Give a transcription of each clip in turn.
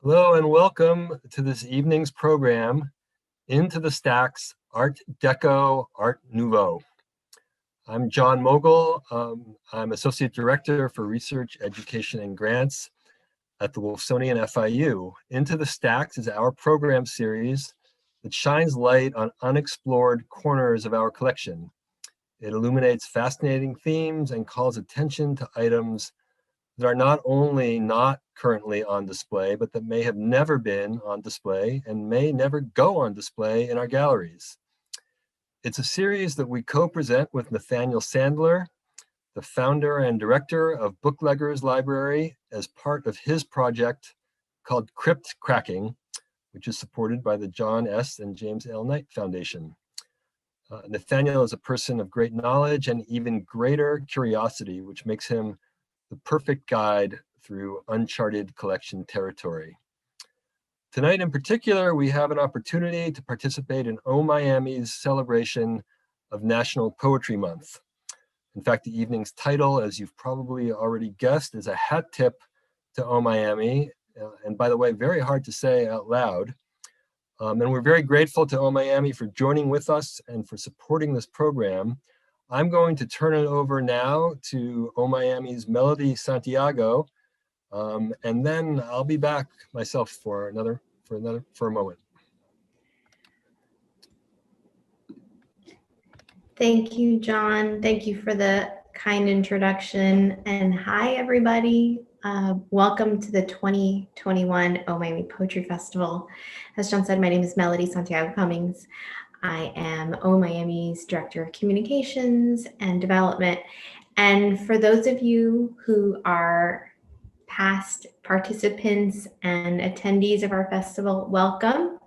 Hello and welcome to this evening's program, Into the Stacks, Art Deco, Art Nouveau. I'm John Mogul. I'm Associate Director for Research, Education, and Grants at the Wolfsonian FIU. Into the Stacks is our program series that shines light on unexplored corners of our collection. It illuminates fascinating themes and calls attention to items that are not only not currently on display, but that may have never been on display and may never go on display in our galleries. It's a series that we co-present with Nathaniel Sandler, the founder and director of Bookleggers Library, as part of his project called Crypt Cracking, which is supported by the John S. and James L. Knight Foundation. Nathaniel is a person of great knowledge and even greater curiosity, which makes him the perfect guide through uncharted collection territory. Tonight in particular, we have an opportunity to participate in Miami's celebration of National Poetry Month. In fact, the evening's title, as you've probably already guessed, is a hat tip to Miami. And by the way, very hard to say out loud. And we're very grateful to Miami for joining with us and for supporting this program. I'm going to turn it over now to Miami's Melody Santiago, and then I'll be back myself for a moment. Thank you, John. Thank you for the kind introduction. And hi, everybody. Welcome to the 2021 Miami Poetry Festival. As John said, my name is Melody Santiago Cummings. I am Miami's Director of Communications and Development. And for those of you who are past participants and attendees of our festival, welcome.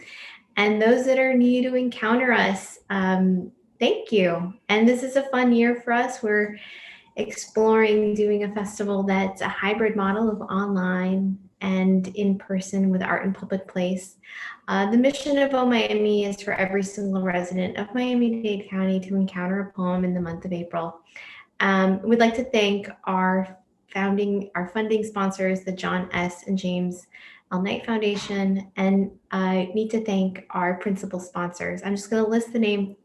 And those that are new to encounter us, thank you. And this is a fun year for us. We're exploring doing a festival that's a hybrid model of online and in person with art in public place. The mission of Miami is for every single resident of Miami-Dade County to encounter a poem in the month of April. We'd like to thank our funding sponsors, the John S. and James L. Knight Foundation, and I need to thank our principal sponsors. I'm just going to list the name.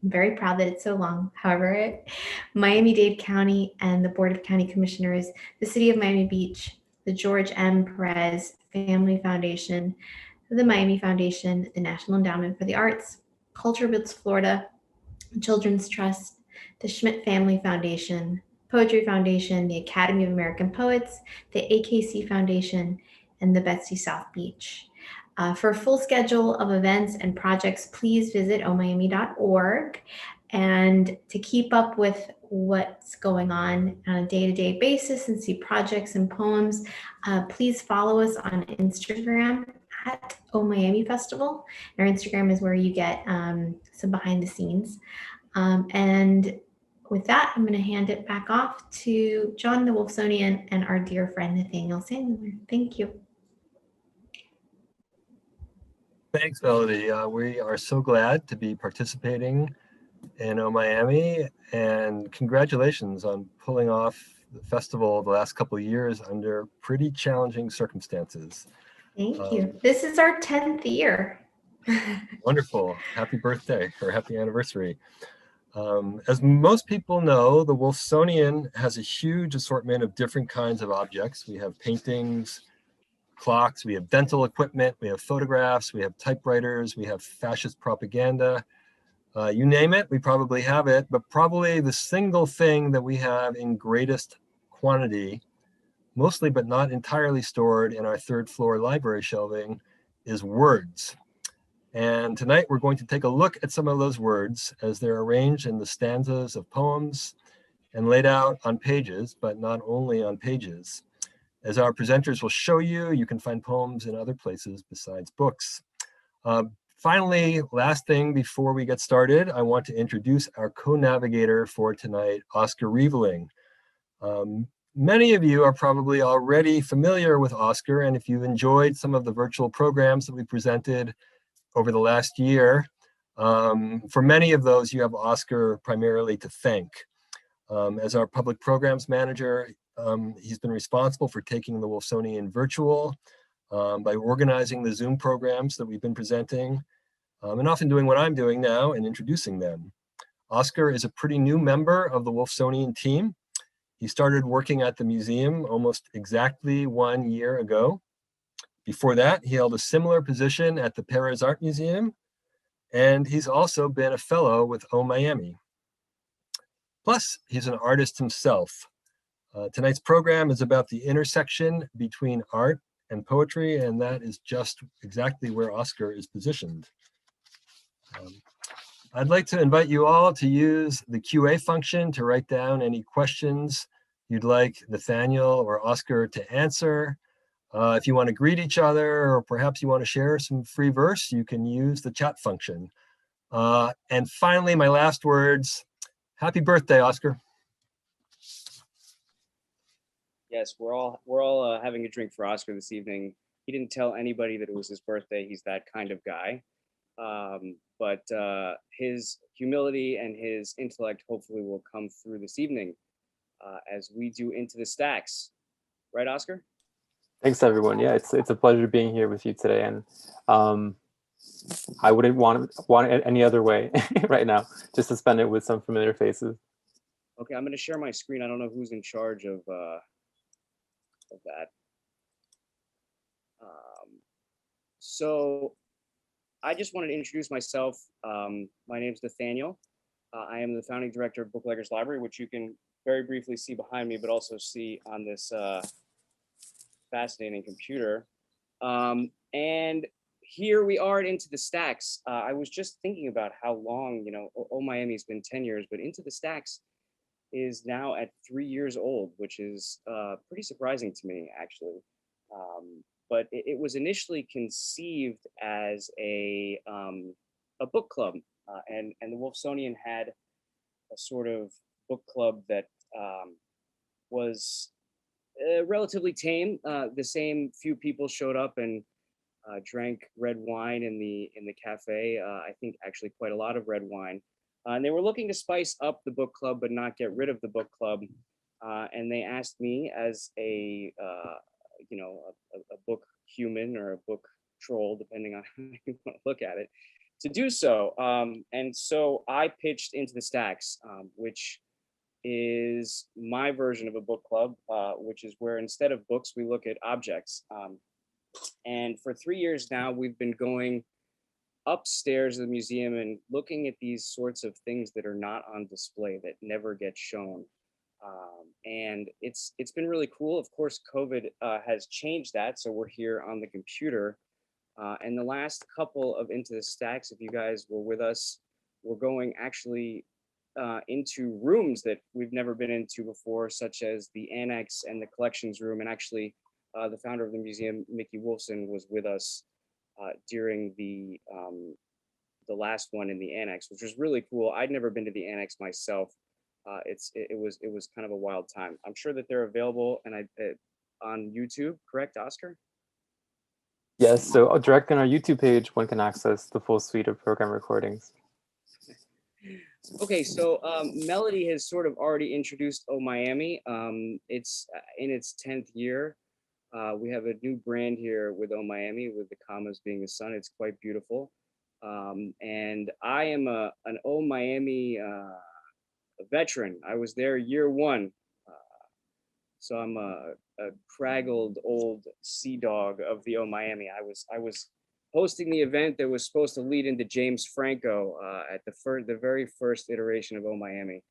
I'm very proud that it's so long. However, Miami-Dade County and the Board of County Commissioners, the City of Miami Beach, the George M. Perez Family Foundation, the Miami Foundation, the National Endowment for the Arts, Culture Builds Florida, Children's Trust, the Schmidt Family Foundation, Poetry Foundation, the Academy of American Poets, the AKC Foundation, and the Betsy South Beach. For a full schedule of events and projects, please visit omiami.org. And to keep up with what's going on a day-to-day basis and see projects and poems, please follow us on Instagram at Miami Festival. Our Instagram is where you get some behind the scenes. And with that, I'm going to hand it back off to John the Wolfsonian and our dear friend Nathaniel Sandler. Thank you. Thanks, Melody. We are so glad to be participating in Miami, and congratulations on pulling off the festival the last couple of years under pretty challenging circumstances. Thank you. This is our 10th year. Wonderful. Happy birthday or happy anniversary. As most people know, the Wolfsonian has a huge assortment of different kinds of objects. We have paintings, clocks, we have dental equipment, we have photographs, we have typewriters, we have fascist propaganda. You name it, we probably have it, but probably the single thing that we have in greatest quantity, mostly but not entirely stored in our third floor library shelving, is words. And tonight we're going to take a look at some of those words as they're arranged in the stanzas of poems and laid out on pages, but not only on pages. As our presenters will show you, you can find poems in other places besides books. Finally, last thing before we get started, I want to introduce our co-navigator for tonight, Oscar Rieveling. Many of you are probably already familiar with Oscar, and if you've enjoyed some of the virtual programs that we presented over the last year, for many of those, you have Oscar primarily to thank. As our public programs manager, he's been responsible for taking the Wolfsonian virtual by organizing the Zoom programs that we've been presenting, and often doing what I'm doing now and introducing them. Oscar is a pretty new member of the Wolfsonian team. He started working at the museum almost exactly 1 year ago. Before that, he held a similar position at the Perez Art Museum, and he's also been a fellow with O Miami. Plus, he's an artist himself. Tonight's program is about the intersection between art and poetry, and that is just exactly where Oscar is positioned. I'd like to invite you all to use the QA function to write down any questions you'd like Nathaniel or Oscar to answer. If you want to greet each other, or perhaps you want to share some free verse, you can use the chat function. And finally, my last words, happy birthday, Oscar. Yes, we're all having a drink for Oscar this evening. He didn't tell anybody that it was his birthday. He's that kind of guy. But his humility and his intellect hopefully will come through this evening as we do Into the Stacks. Right, Oscar? Thanks, everyone. Yeah, it's a pleasure being here with you today, and I wouldn't want it any other way right now, just to spend it with some familiar faces. Okay, I'm going to share my screen. I don't know who's in charge of that. So I just wanted to introduce myself. My name is Nathaniel. I am the founding director of Bookleggers Library, which you can very briefly see behind me, but also see on this fascinating computer. And here we are at Into the Stacks. I was just thinking about how long, O Miami's been 10 years, but Into the Stacks is now at 3 years old, which is pretty surprising to me, actually. But it was initially conceived as a book club, and the Wolfsonian had a sort of book club that was relatively tame. The same few people showed up and drank red wine in the cafe. I think actually quite a lot of red wine. And they were looking to spice up the book club, but not get rid of the book club. And they asked me as a book human or a book troll, depending on how you want to look at it, to do so. And so I pitched Into the Stacks, which is my version of a book club, which is where instead of books, we look at objects. And for 3 years now, we've been going upstairs of the museum and looking at these sorts of things that are not on display, that never get shown. And it's been really cool. Of course, COVID has changed that, so we're here on the computer. And the last couple of Into the Stacks, if you guys were with us, we're going actually into rooms that we've never been into before, such as the annex and the collections room. And actually, the founder of the museum, Mickey Wolfson, was with us during the last one in the annex, which was really cool. I'd never been to the annex myself. It was kind of a wild time. I'm sure that they're available and on YouTube, correct, Oscar? Yes, so direct on our YouTube page, one can access the full suite of program recordings. Okay, so Melody has sort of already introduced O Miami. It's in its 10th year. We have a new brand here with O Miami, with the commas being the sun. It's quite beautiful. And I am an O Miami veteran. I was there year one. So I'm a craggled old sea dog of the O Miami. I was hosting the event that was supposed to lead into James Franco at the very first iteration of O Miami.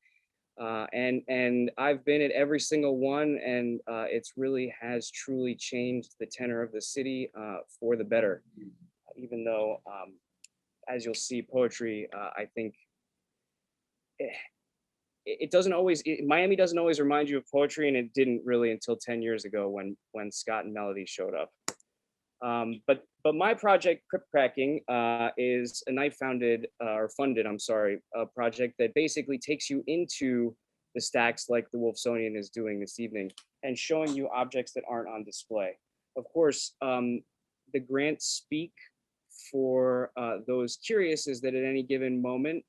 And I've been at every single one, and it's really has truly changed the tenor of the city for the better. Even though, as you'll see, poetry, I think it doesn't always, Miami doesn't always remind you of poetry, and it didn't really until 10 years ago when Scott and Melody showed up. But my project, Crypt Cracking, is a funded a project that basically takes you into the stacks like the Wolfsonian is doing this evening, and showing you objects that aren't on display. Of course, the grants speak for those curious is that at any given moment,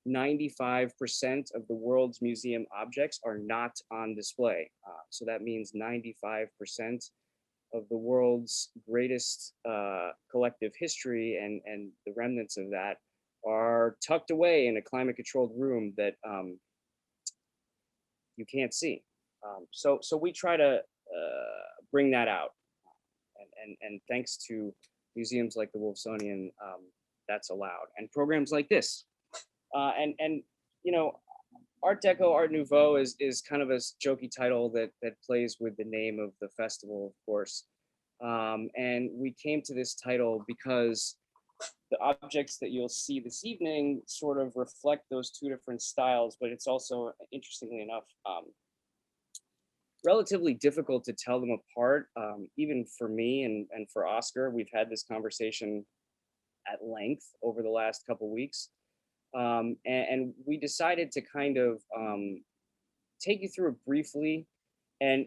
95% of the world's museum objects are not on display. So that means 95% the world's greatest collective history, and the remnants of that are tucked away in a climate-controlled room that you can't see. So we try to bring that out, and thanks to museums like the Wolfsonian, that's allowed, and programs like this, and you know, Art Deco, Art Nouveau is kind of a jokey title that plays with the name of the festival, of course. And we came to this title because the objects that you'll see this evening sort of reflect those two different styles, but it's also, interestingly enough, relatively difficult to tell them apart, even for me and for Oscar. We've had this conversation at length over the last couple weeks. And we decided to kind of take you through it briefly, and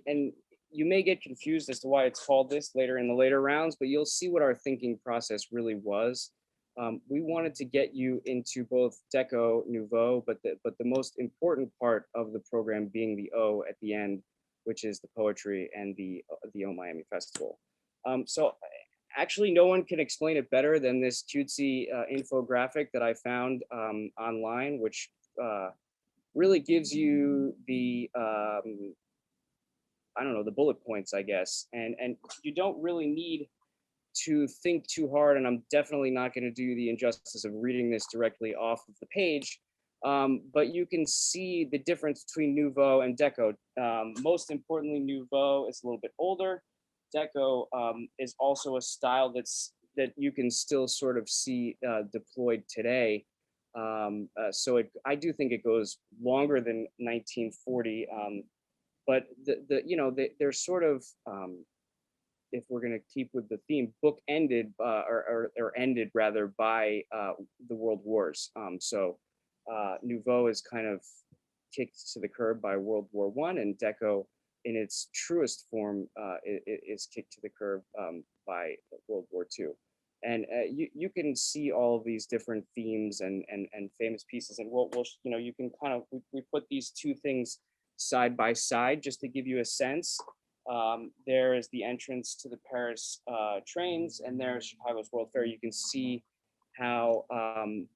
you may get confused as to why it's called this later in the later rounds, but you'll see what our thinking process really was. We wanted to get you into both Deco, Nouveau, but the most important part of the program being the O at the end, which is the poetry and the O Miami Festival. So actually, no one can explain it better than this cutesy infographic that I found online, which really gives you the, I don't know, the bullet points, I guess. And you don't really need to think too hard, and I'm definitely not going to do the injustice of reading this directly off of the page. But you can see the difference between Nouveau and Deco. Most importantly, Nouveau is a little bit older. Deco is also a style that you can still sort of see deployed today. So I do think it goes longer than 1940, but they're sort of, if we're going to keep with the theme, book ended or ended rather by the World Wars. So Nouveau is kind of kicked to the curb by World War I, and Deco in its truest form is kicked to the curb by World War II. And you can see all of these different themes and famous pieces, and we'll you can kind of, we put these two things side by side just to give you a sense. There is the entrance to the Paris trains, and there's Chicago's World Fair. You can see how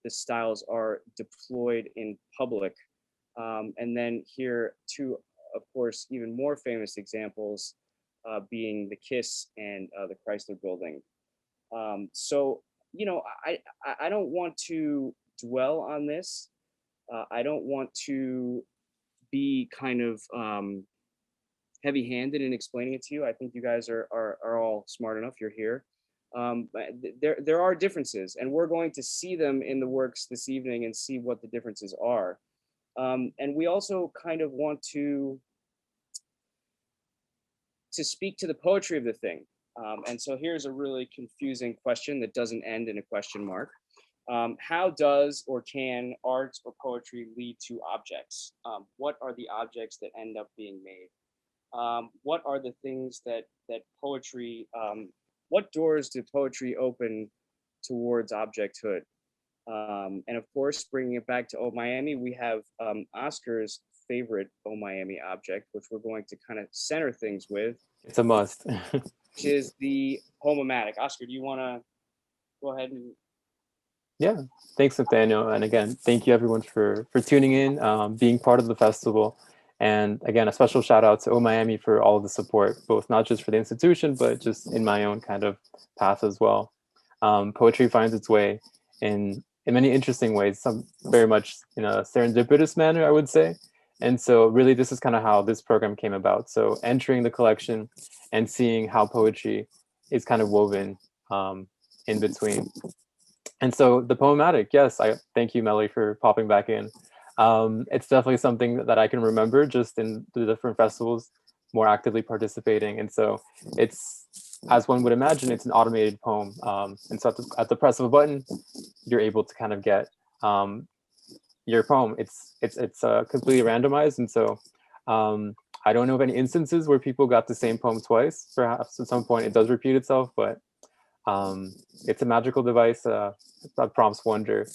the styles are deployed in public. And then here, two, of course, even more famous examples being the Kiss and the Chrysler Building. So, I don't want to dwell on this. I don't want to be kind of heavy-handed in explaining it to you. I think you guys are all smart enough. You're here. But there are differences, and we're going to see them in the works this evening and see what the differences are. And we also kind of want to speak to the poetry of the thing. And so here's a really confusing question that doesn't end in a question mark. How does or can art or poetry lead to objects? What are the objects that end up being made? What are the things that poetry, what doors do poetry open towards objecthood? And of course, bringing it back to O Miami, we have Oscar's favorite O Miami object, which we're going to kind of center things with. It's a must. Which is the Poem-O-Matic. Oscar, do you want to go ahead and? Yeah, thanks, Nathaniel. And again, thank you everyone for tuning in, being part of the festival. And again, a special shout out to O Miami for all of the support, both not just for the institution, but just in my own kind of path as well. Poetry finds its way in many interesting ways, some very much in a serendipitous manner, I would say. And so really, this is kind of how this program came about. So entering the collection and seeing how poetry is kind of woven in between. And so the Poem-O-Matic, yes, I thank you, Melly, for popping back in. It's definitely something that I can remember just in the different festivals, more actively participating. And so it's, as one would imagine, it's an automated poem. And so at the press of a button, you're able to kind of get your poem. It's completely randomized. And so I don't know of any instances where people got the same poem twice. Perhaps at some point it does repeat itself, but it's a magical device that prompts wonder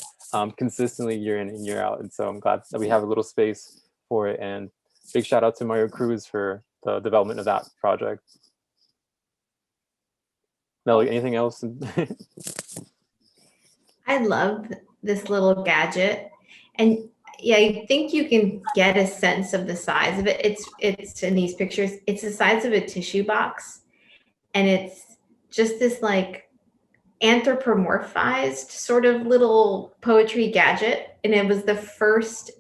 consistently year in and year out. And so I'm glad that we have a little space for it. And big shout out to Mario Cruz for the development of that project. Melly, anything else? I love this little gadget. And yeah, I think you can get a sense of the size of it. It's in these pictures. It's the size of a tissue box. And it's just this like anthropomorphized sort of little poetry gadget. And it was the first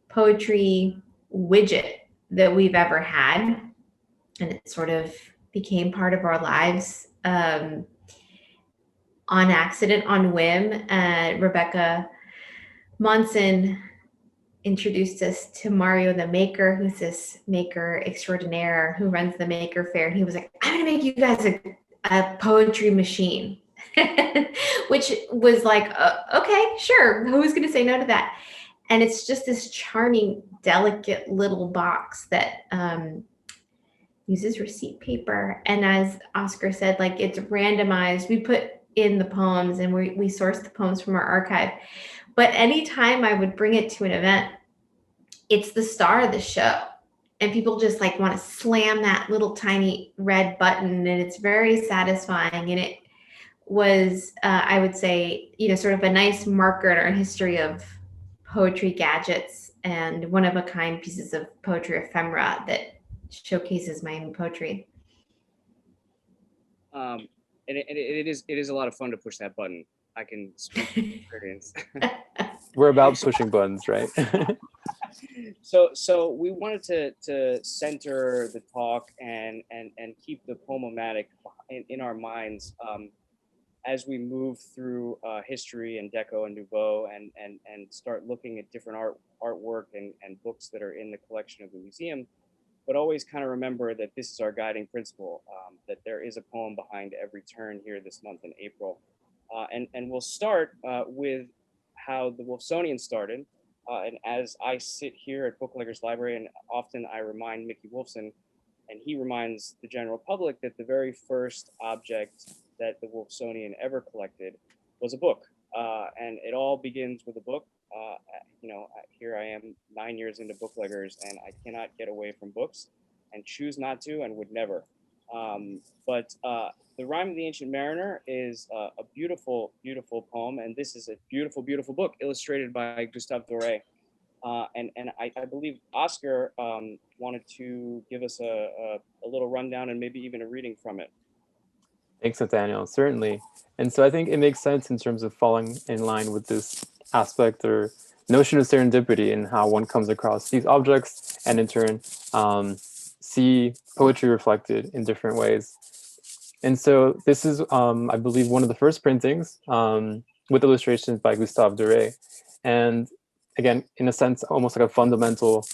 poetry widget that we've ever had. And it sort of became part of our lives on accident, on whim. Rebecca Monson introduced us to Mario the Maker, who's this maker extraordinaire who runs the Maker Fair. And he was like, I'm going to make you guys a poetry machine, which was like, okay, sure. Who's going to say no to that? And it's just this charming, delicate little box that uses receipt paper. And as Oscar said, like it's randomized. We put in the poems and we source the poems from our archive. But anytime I would bring it to an event, it's the star of the show. And people just like want to slam that little tiny red button. And it's very satisfying. And it was, I would say, sort of a nice marker in our history of poetry gadgets and one-of-a-kind pieces of poetry ephemera that showcases Miami poetry. And it is a lot of fun to push that button. I can speak from experience. We're about pushing buttons, right? So we wanted to center the talk and keep the poematic in our minds as we move through history and Deco and Nouveau and start looking at different artwork and books that are in the collection of the museum, but always kind of remember that this is our guiding principle, that there is a poem behind every turn here this month in April. And we'll start with how the Wolfsonian started. And as I sit here at Bookleggers Library, and often I remind Mickey Wolfson, and he reminds the general public that the very first object that the Wolfsonian ever collected was a book. And it all begins with a book. Here I am 9 years into Bookleggers, and I cannot get away from books and choose not to and would never. But The Rhyme of the Ancient Mariner is a beautiful, beautiful poem. And this is a beautiful, beautiful book illustrated by Gustave Doré. And I believe Oscar wanted to give us a little rundown and maybe even a reading from it. Thanks, Nathaniel, certainly. And so I think it makes sense in terms of falling in line with this aspect or notion of serendipity and how one comes across these objects and in turn see poetry reflected in different ways. And so this is, I believe, one of the first printings with illustrations by Gustave Doré. And again, in a sense, almost like a fundamental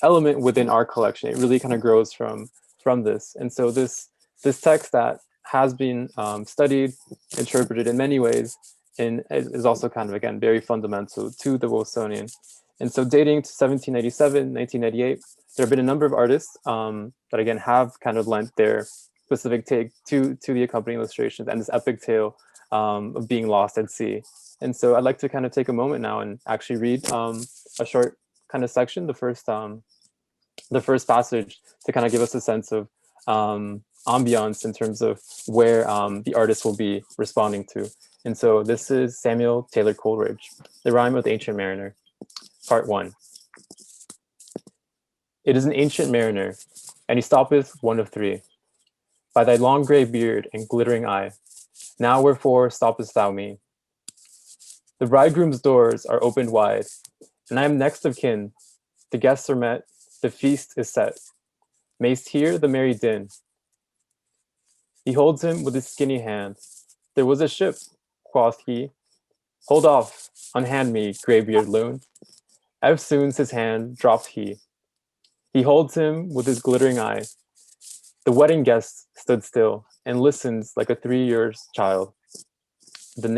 element within our collection. It really kind of grows from this. And so this text that has been studied, interpreted in many ways, and is also kind of, again, very fundamental to the Wolfsonian. And so dating to 1797, 1998, there have been a number of artists that, again, have kind of lent their specific take to the accompanying illustrations and this epic tale of being lost at sea. And so I'd like to kind of take a moment now and actually read a short kind of section, the first passage, to kind of give us a sense of ambiance in terms of where the artist will be responding to. And so this is Samuel Taylor Coleridge, The Rhyme of the Ancient Mariner, Part 1. It is an ancient mariner, and he stoppeth one of three. By thy long gray beard and glittering eye, now wherefore stoppest thou me? The bridegroom's doors are opened wide, and I am next of kin. The guests are met, the feast is set. Mayst hear the merry din. He holds him with his skinny hand. There was a ship, quoth he. Hold off, unhand me, graybeard loon. Eftsoons his hand dropped he. He holds him with his glittering eye. The wedding guest stood still and listens like a 3 years child. The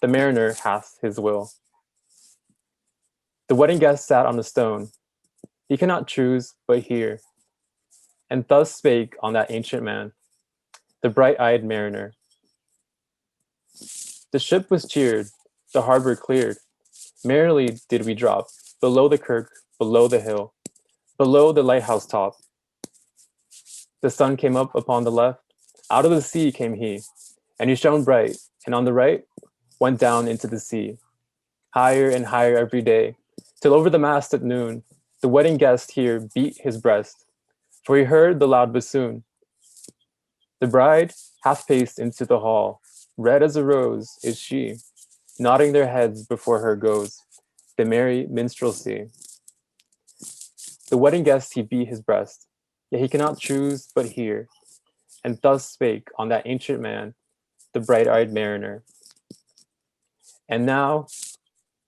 mariner hath his will. The wedding guest sat on a stone. He cannot choose but hear. And thus spake on that ancient man, the bright-eyed mariner. The ship was cheered, the harbor cleared. Merrily did we drop, below the kirk, below the hill, below the lighthouse top. The sun came up upon the left. Out of the sea came he, and he shone bright, and on the right went down into the sea, higher and higher every day, till over the mast at noon, the wedding guest here beat his breast, for he heard the loud bassoon. The bride hath paced into the hall, red as a rose is she, nodding their heads before her goes the merry minstrelsy. The wedding guest he beat his breast, yet he cannot choose but hear, and thus spake on that ancient man, the bright-eyed mariner. And now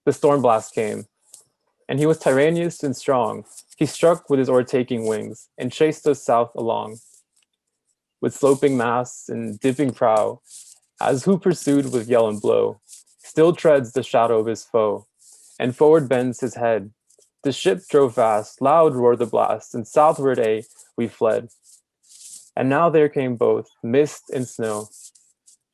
the storm blast came, and he was tyrannous and strong. He struck with his o'ertaking wings, and chased us south along, with sloping masts and dipping prow, as who pursued with yell and blow, still treads the shadow of his foe, and forward bends his head. The ship drove fast, loud roared the blast, and southward we fled. And now there came both mist and snow,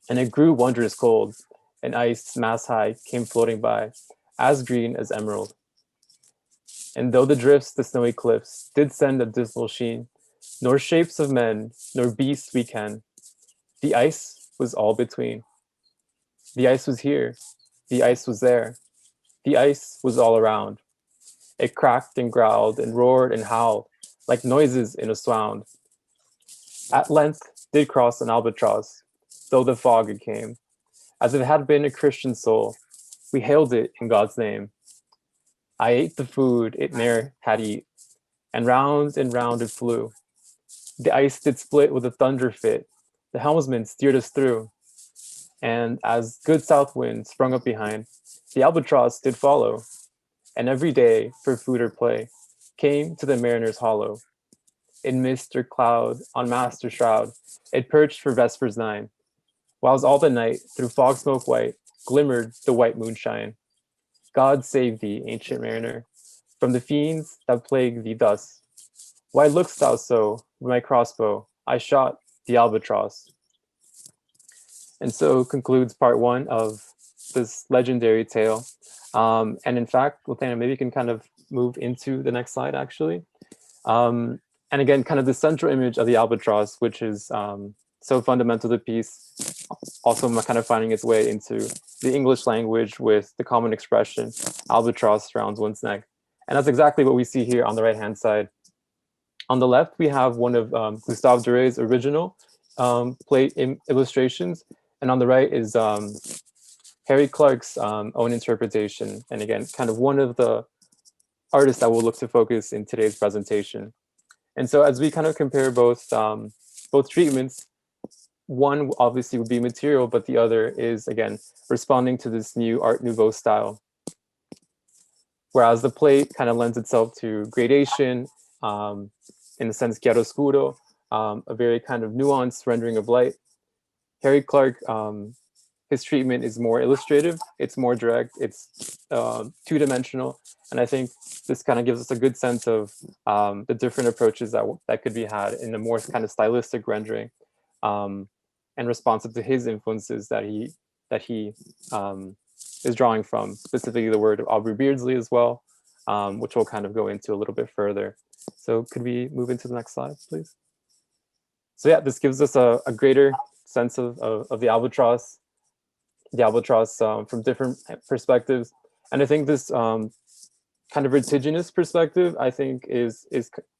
and it grew wondrous cold, and ice mast high came floating by, as green as emerald. And though the drifts, the snowy cliffs, did send a dismal sheen, nor shapes of men, nor beasts we ken, the ice was all between. The ice was here, the ice was there, the ice was all around. It cracked and growled and roared and howled, like noises in a swound. At length did cross an albatross, though the fog it came, as if it had been a Christian soul. We hailed it in God's name. I ate the food it ne'er had eat, and round it flew. The ice did split with a thunder fit, the helmsman steered us through, and as good south wind sprung up behind, the albatross did follow, and every day for food or play came to the mariner's hollow. In mist or cloud, on mast or shroud, it perched for vespers 9, whiles all the night through fog smoke white glimmered the white moonshine. God save thee, ancient mariner, from the fiends that plague thee thus. Why look'st thou so? With my crossbow I shot the albatross. And so concludes part 1 of this legendary tale. And in fact, Nathaniel, maybe you can kind of move into the next slide, actually. And again, kind of the central image of the albatross, which is so fundamental to the piece, also kind of finding its way into the English language with the common expression, albatross rounds one's neck. And that's exactly what we see here on the right-hand side. On the left, we have one of Gustave Doré's original plate illustrations. And on the right is Harry Clarke's own interpretation. And again, kind of one of the artists that we'll look to focus in today's presentation. And so as we kind of compare both treatments, one obviously would be material, but the other is, again, responding to this new Art Nouveau style. Whereas the plate kind of lends itself to gradation, in the sense chiaroscuro, a very kind of nuanced rendering of light. Harry Clarke, his treatment is more illustrative, it's more direct, it's two-dimensional, and I think this kind of gives us a good sense of the different approaches that could be had in a more kind of stylistic rendering, and responsive to his influences that he is drawing from, specifically the word of Aubrey Beardsley as well, which we'll kind of go into a little bit further. So could we move into the next slide, please? So yeah, this gives us a greater sense of the albatross from different perspectives. And I think this kind of vertiginous perspective, I think is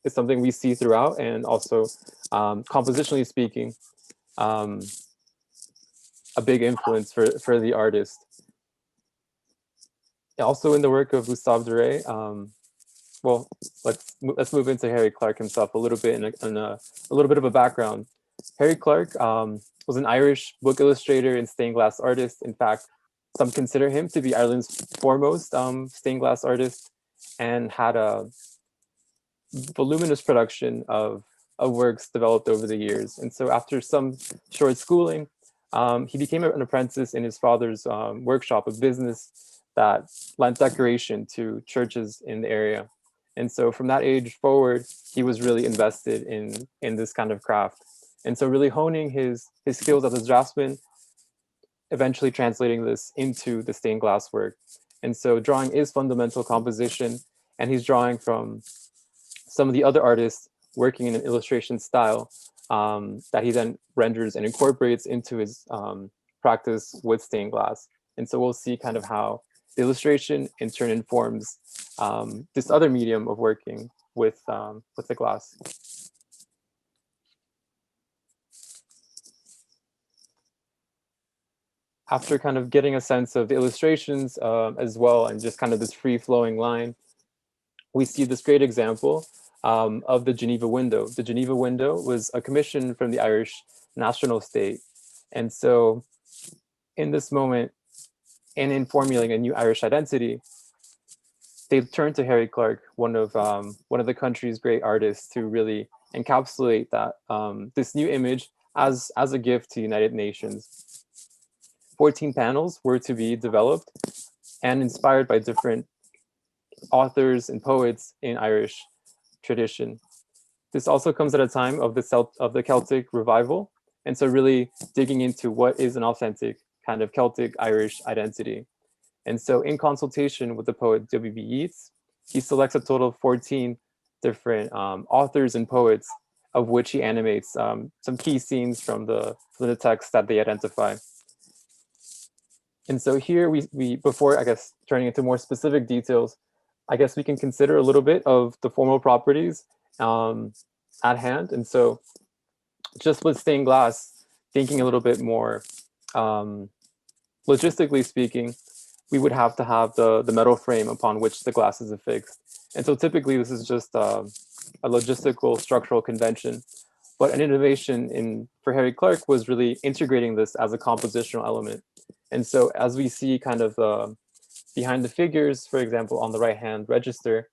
something we see throughout, and also compositionally speaking, a big influence for the artist. Also in the work of Gustave Doré, well, let's move into Harry Clarke himself a little bit, and a little bit of a background. Harry Clarke was an Irish book illustrator and stained glass artist. In fact, some consider him to be Ireland's foremost stained glass artist, and had a voluminous production of works developed over the years. And so after some short schooling, he became an apprentice in his father's workshop of business that lent decoration to churches in the area. And so from that age forward, he was really invested in this kind of craft. And so really honing his skills as a draftsman, eventually translating this into the stained glass work. And so drawing is fundamental composition, and he's drawing from some of the other artists working in an illustration style that he then renders and incorporates into his practice with stained glass. And so we'll see kind of how the illustration in turn informs this other medium of working with the glass. After kind of getting a sense of the illustrations as well, and just kind of this free-flowing line, we see this great example of the Geneva window. The Geneva window was a commission from the Irish national state. And so in this moment, and in formulating a new Irish identity, they turned to Harry Clarke, one of the country's great artists, to really encapsulate that this new image as a gift to the United Nations. 14 panels were to be developed and inspired by different authors and poets in Irish tradition. This also comes at a time of the Celtic revival, and so really digging into what is an authentic kind of Celtic Irish identity. And so in consultation with the poet W.B. Yeats, he selects a total of 14 different authors and poets, of which he animates some key scenes from the text that they identify. And so here we before, I guess, turning into more specific details, I guess we can consider a little bit of the formal properties at hand. And so just with stained glass, thinking a little bit more logistically speaking, we would have to have the metal frame upon which the glass is affixed. And so typically this is just a logistical structural convention. But an innovation for Harry Clarke was really integrating this as a compositional element. And so as we see kind of behind the figures, for example, on the right-hand register,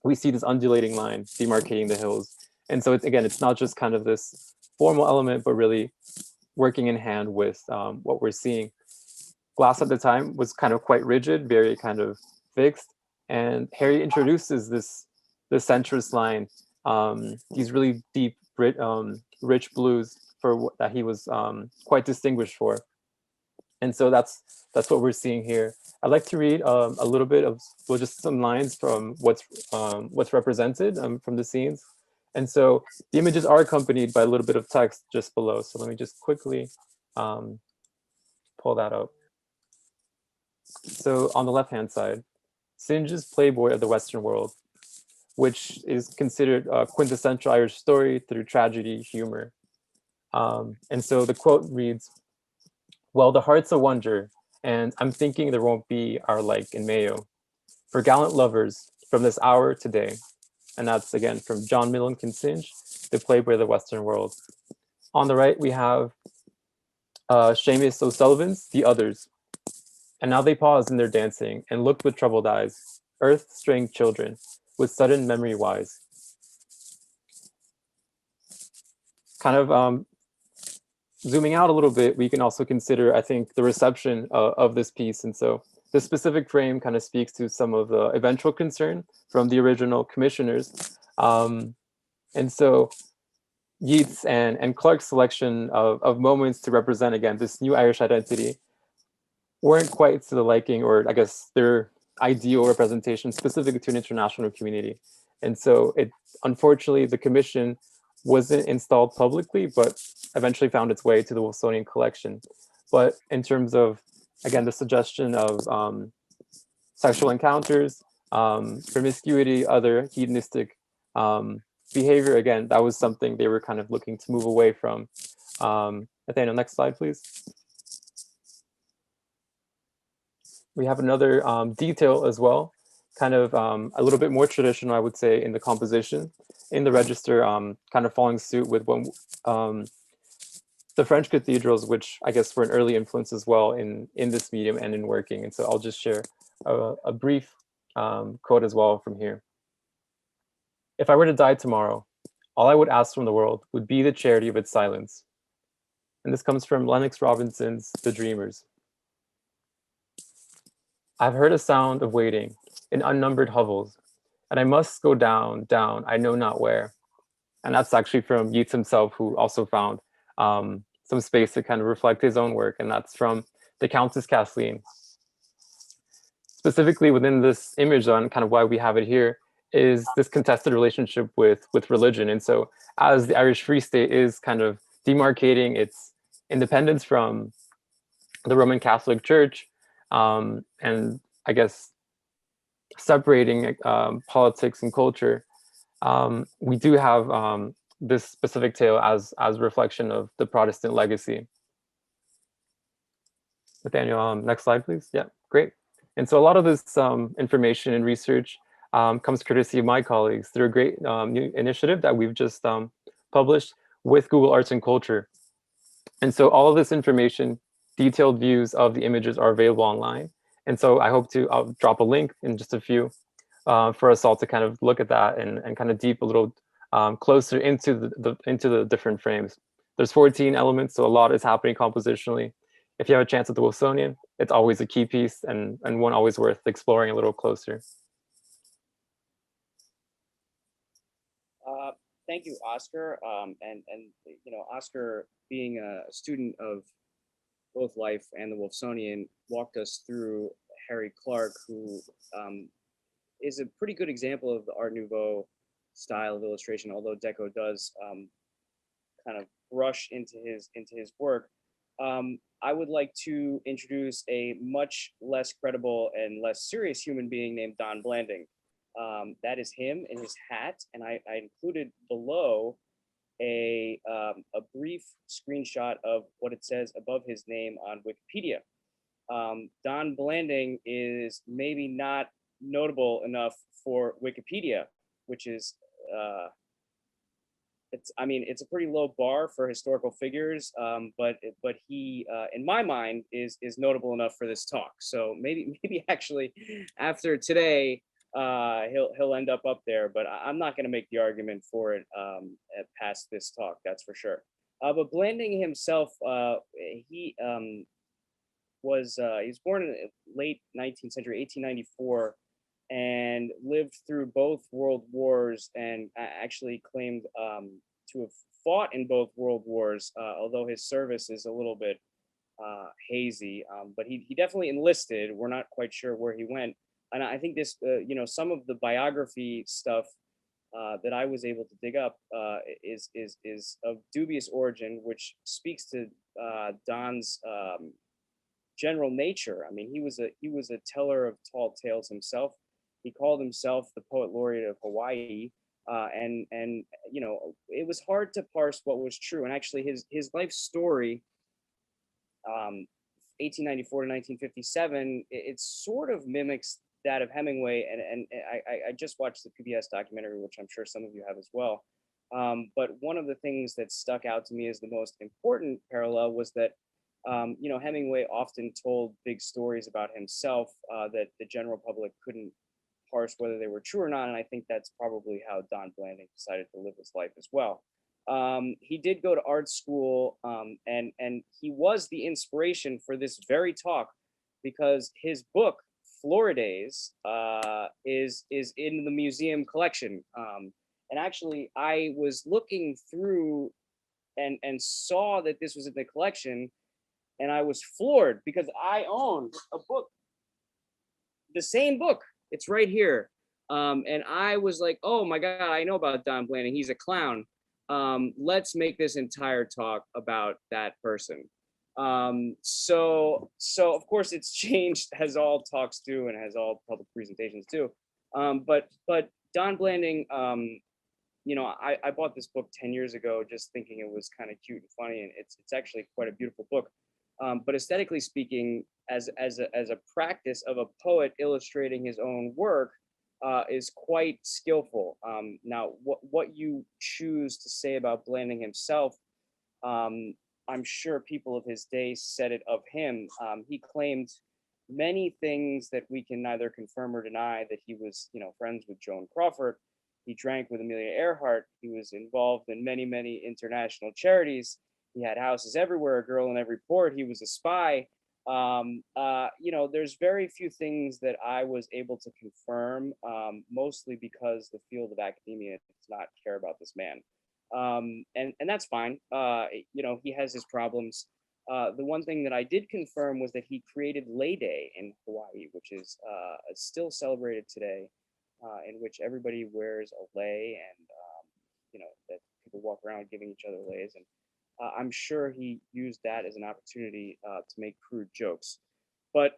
we see this undulating line demarcating the hills. And so it's not just kind of this formal element, but really working in hand with what we're seeing. Glass at the time was kind of quite rigid, very kind of fixed. And Harry introduces this centrist line, these really deep, rich blues that he was quite distinguished for. And so that's what we're seeing here. I'd like to read a little bit of, well, just some lines from what's represented from the scenes. And so the images are accompanied by a little bit of text just below. So let me just quickly pull that up. So on the left-hand side, Synge's Playboy of the Western World, which is considered a quintessential Irish story through tragedy, humor. And so the quote reads, "Well, the heart's a wonder, and I'm thinking there won't be our like in Mayo, for gallant lovers from this hour today." And that's again from John Milliken Synge, The Playboy of the Western World. On the right, we have Seamus O'Sullivan's The Others. "And now they paused in their dancing and looked with troubled eyes, earth-straying children, with sudden memory wise." Kind of zooming out a little bit, we can also consider, I think, the reception of this piece. And so this specific frame kind of speaks to some of the eventual concern from the original commissioners. And so Yeats and Clarke's selection of moments to represent, again, this new Irish identity weren't quite to the liking, or I guess their ideal representation specific to an international community. And so unfortunately, the commission wasn't installed publicly, but eventually found its way to the Wolfsonian collection. But in terms of, again, the suggestion of sexual encounters, promiscuity, other hedonistic behavior, again, that was something they were kind of looking to move away from. Nathaniel, next slide, please. We have another detail as well, kind of a little bit more traditional, I would say, in the composition, in the register, kind of following suit with what the French cathedrals, which I guess were an early influence as well in this medium and in working. And so I'll just share a brief quote as well from here. "If I were to die tomorrow, all I would ask from the world would be the charity of its silence." And this comes from Lennox Robinson's The Dreamers. "I've heard a sound of waiting in unnumbered hovels, and I must go down, down, I know not where." And that's actually from Yeats himself, who also found some space to kind of reflect his own work, and that's from the Countess Kathleen. Specifically within this image, on kind of why we have it here, is this contested relationship with religion. And so as the Irish Free State is kind of demarcating its independence from the Roman Catholic Church, and I guess separating politics and culture, we do have this specific tale as a reflection of the Protestant legacy. Nathaniel, next slide, please. Yeah, great. And so a lot of this information and research comes courtesy of my colleagues through a great new initiative that we've just published with Google Arts and Culture. And so all of this information, detailed views of the images are available online. And so I'll drop a link in just a few for us all to kind of look at that and kind of deep a little closer into the different frames. There's 14 elements, so a lot is happening compositionally. If you have a chance at the Wolfsonian, it's always a key piece and one always worth exploring a little closer. Thank you, Oscar. And you know, Oscar, being a student of both life and the Wolfsonian, walked us through Harry Clarke, who is a pretty good example of the Art Nouveau style of illustration, although Dec-O does kind of brush into his work. I would like to introduce a much less credible and less serious human being named Don Blanding. That is him in his hat, and I included below a brief screenshot of what it says above his name on Wikipedia. Don Blanding is maybe not notable enough for Wikipedia, which is it's a pretty low bar for historical figures, but he in my mind is notable enough for this talk. So maybe actually after today he'll end up there, but I'm not going to make the argument for it past this talk, that's for sure. But Blanding himself, he was born in the late 19th century, 1894, and lived through both world wars, and actually claimed to have fought in both world wars, although his service is a little bit hazy, but he definitely enlisted. We're not quite sure where he went. And I think this, some of the biography stuff that I was able to dig up is of dubious origin, which speaks to Don's general nature. I mean, he was a teller of tall tales himself. He called himself the poet laureate of Hawaii, and it was hard to parse what was true. And actually, his life story, 1894 to 1957, it sort of mimics that of Hemingway. And I just watched the PBS documentary, which I'm sure some of you have as well. But one of the things that stuck out to me as the most important parallel was that Hemingway often told big stories about himself that the general public couldn't parse whether they were true or not. And I think that's probably how Don Blanding decided to live his life as well. He did go to art school, and he was the inspiration for this very talk, because his book Floridays is in the museum collection. And actually, I was looking through and saw that this was in the collection, and I was floored because I own a book, the same book. It's right here. And I was like, oh my God, I know about Don Blanding. He's a clown. Let's make this entire talk about that person. So of course it's changed, as all talks do, and has all public presentations do. But Don Blanding, I bought this book 10 years ago, just thinking it was kind of cute and funny, and it's actually quite a beautiful book. But aesthetically speaking, as a practice of a poet illustrating his own work, is quite skillful. Now, what you choose to say about Blanding himself, I'm sure people of his day said it of him. He claimed many things that we can neither confirm or deny, that he was, friends with Joan Crawford. He drank with Amelia Earhart. He was involved in many, many international charities. He had houses everywhere, a girl in every port. He was a spy. There's very few things that I was able to confirm, mostly because the field of academia does not care about this man. And that's fine. He has his problems. The one thing that I did confirm was that he created Lay Day in Hawaii, which is still celebrated today. in which everybody wears a lei, and that people walk around giving each other leis, and I'm sure he used that as an opportunity to make crude jokes. But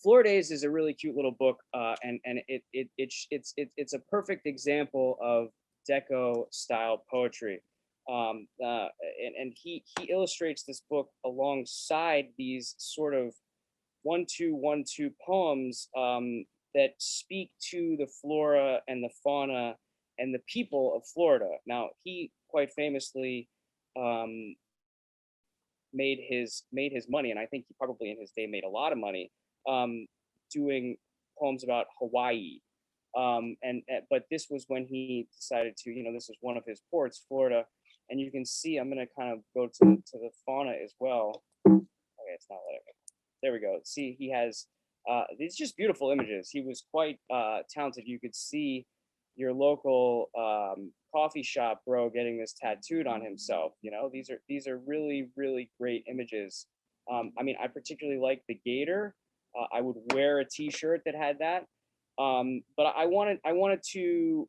Flora Days is a really cute little book, and it's a perfect example of Deco style poetry. And he illustrates this book alongside these sort of 1-2-1-2 poems that speak to the flora and the fauna and the people of Florida. Now, he quite famously made his money, and I think he probably in his day made a lot of money doing poems about Hawaii. But this was when he decided to, this is one of his ports, Florida. And you can see, I'm going to kind of go to the fauna as well. Okay, it's not letting me. There we go. See, he has these just beautiful images. He was quite talented. You could see your local coffee shop bro getting this tattooed on himself. These are really, really great images. I mean, I particularly like the gator. I would wear a T-shirt that had that. But I wanted to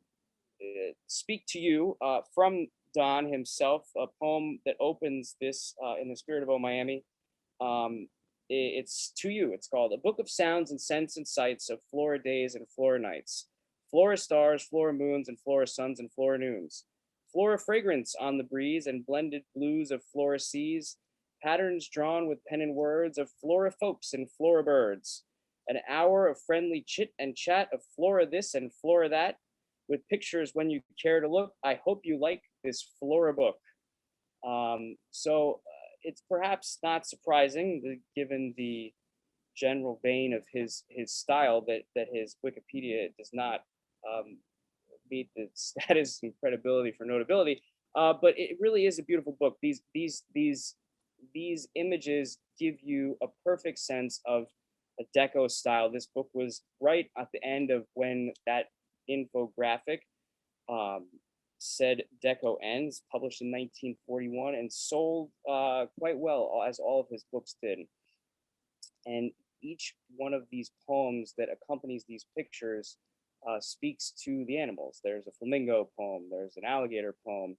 speak to you from Don himself, a poem that opens this in the spirit of Oh Miami. It's to you. It's called A Book of Sounds and Scents and Sights of Flora Days and Flora Nights, Flora Stars, Flora Moons, and Flora Suns and Flora Noons, Flora Fragrance on the breeze and blended blues of Flora Seas, patterns drawn with pen and words of Flora folks and Flora birds, an hour of friendly chit and chat of Flora this and Flora that, with pictures when you care to look. I hope you like this Flora book. So it's perhaps not surprising, given the general vein of his style, that his Wikipedia does not meet the status and credibility for notability. But it really is a beautiful book. These images give you a perfect sense of a Deco style. This book was right at the end of when that infographic said Deco ends, published in 1941 and sold quite well, as all of his books did. And each one of these poems that accompanies these pictures speaks to the animals. There's a flamingo poem, there's an alligator poem,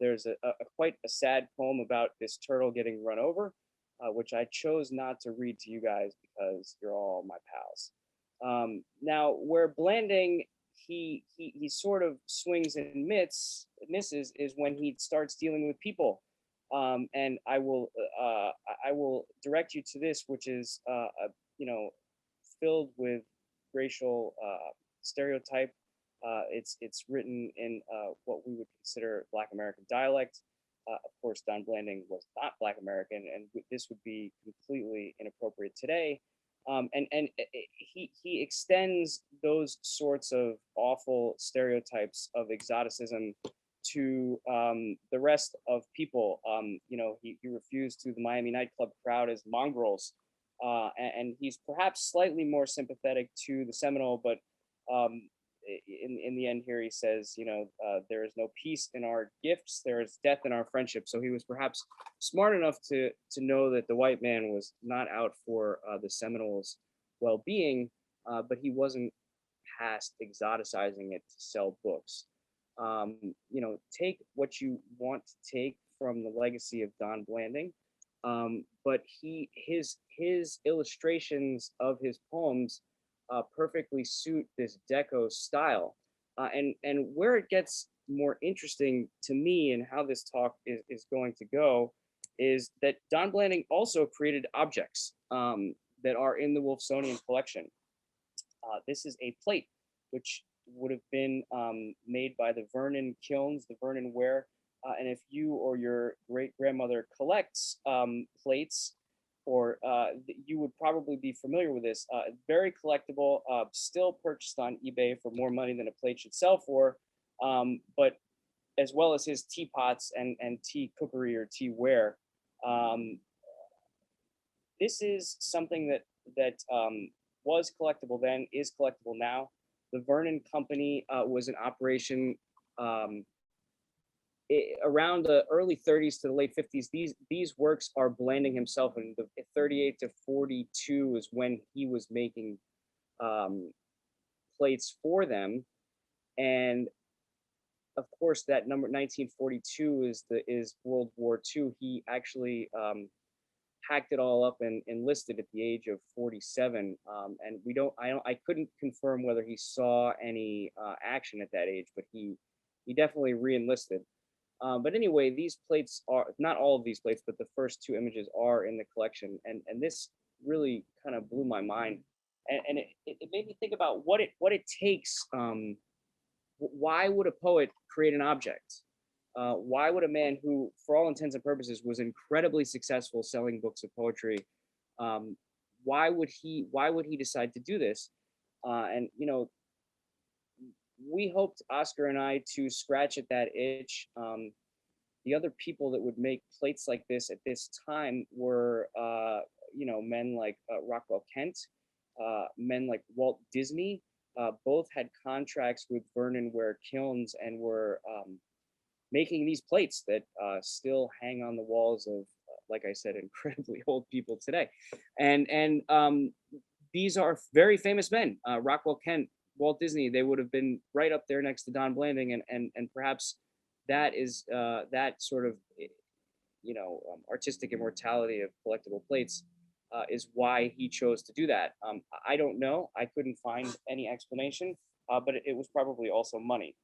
there's a quite a sad poem about this turtle getting run over, which I chose not to read to you guys because you're all my pals. Now, where Blanding he sort of swings and misses is when he starts dealing with people, and I will direct you to this, which is filled with racial stereotype. It's written in what we would consider Black American dialect. Of course, Don Blanding was not Black American, and this would be completely inappropriate today. And he extends those sorts of awful stereotypes of exoticism to the rest of people. He refused to the Miami nightclub crowd as mongrels, and he's perhaps slightly more sympathetic to the Seminole, but in the end here he says, there is no peace in our gifts, there is death in our friendship. So he was perhaps smart enough to know that the white man was not out for the Seminoles' well-being, but he wasn't past exoticizing it to sell books. Take what you want to take from the legacy of Don Blanding, but his illustrations of his poems perfectly suit this Deco style. And where it gets more interesting to me and how this talk is going to go is that Don Blanding also created objects that are in the Wolfsonian collection. This is a plate, which would have been made by the Vernon kilns, the Vernon ware. And if you or your great-grandmother collects plates, or you would probably be familiar with this. Very collectible, still purchased on eBay for more money than a plate should sell for, but as well as his teapots and tea cookery or tea ware. This is something that was collectible then, is collectible now. The Vernon Company was in operation around the early 30s to the late 50s. These works are Blanding himself, and the 38 to 42 is when he was making plates for them. And of course, that number 1942 is World War II. He actually hacked it all up and enlisted at the age of 47. And I couldn't confirm whether he saw any action at that age, but he definitely re-enlisted. But anyway, these plates are not all of these plates, but the first two images are in the collection, and this really kind of blew my mind, and it made me think about what it takes. Why would a poet create an object? Why would a man who, for all intents and purposes, was incredibly successful selling books of poetry, why would he decide to do this? And you know, we hoped, Oscar and I, to scratch at that itch. The other people that would make plates like this at this time were, you know, men like Rockwell Kent, men like Walt Disney. Both had contracts with Vernon Ware Kilns and were making these plates that still hang on the walls of, like I said, incredibly old people today. And these are very famous men. Rockwell Kent, Walt Disney, they would have been right up there next to Don Blanding, and perhaps that is that sort of, you know, artistic immortality of collectible plates is why he chose to do that. I don't know. I couldn't find any explanation, but it was probably also money.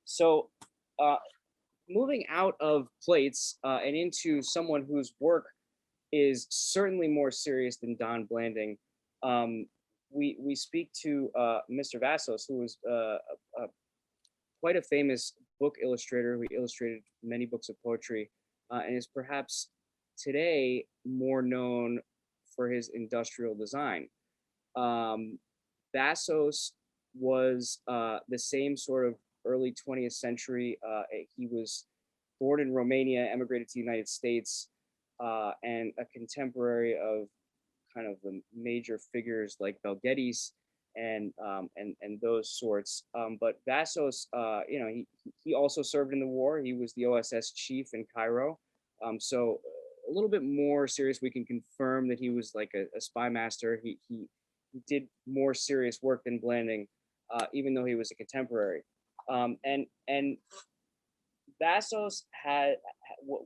So moving out of plates and into someone whose work is certainly more serious than Don Blanding, we speak to Mr. Vassos, who was quite a famous book illustrator who illustrated many books of poetry, and is perhaps today more known for his industrial design. Vassos was the same sort of early 20th century. He was born in Romania, emigrated to the United States, and a contemporary of kind of the major figures like Belgettis and those sorts. But Vassos, you know, he also served in the war. He was the OSS chief in Cairo. So a little bit more serious. We can confirm that he was like a spy master. He did more serious work than Blanding, even though he was a contemporary. And Vassos had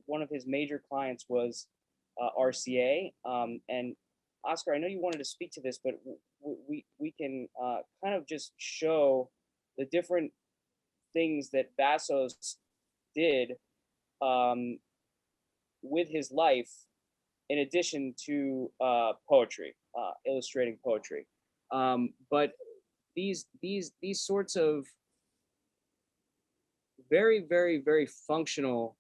one of his major clients was RCA. And Oscar, I know you wanted to speak to this, but we can kind of just show the different things that Vassos did with his life, in addition to poetry, illustrating poetry. But these sorts of very, very, very functional,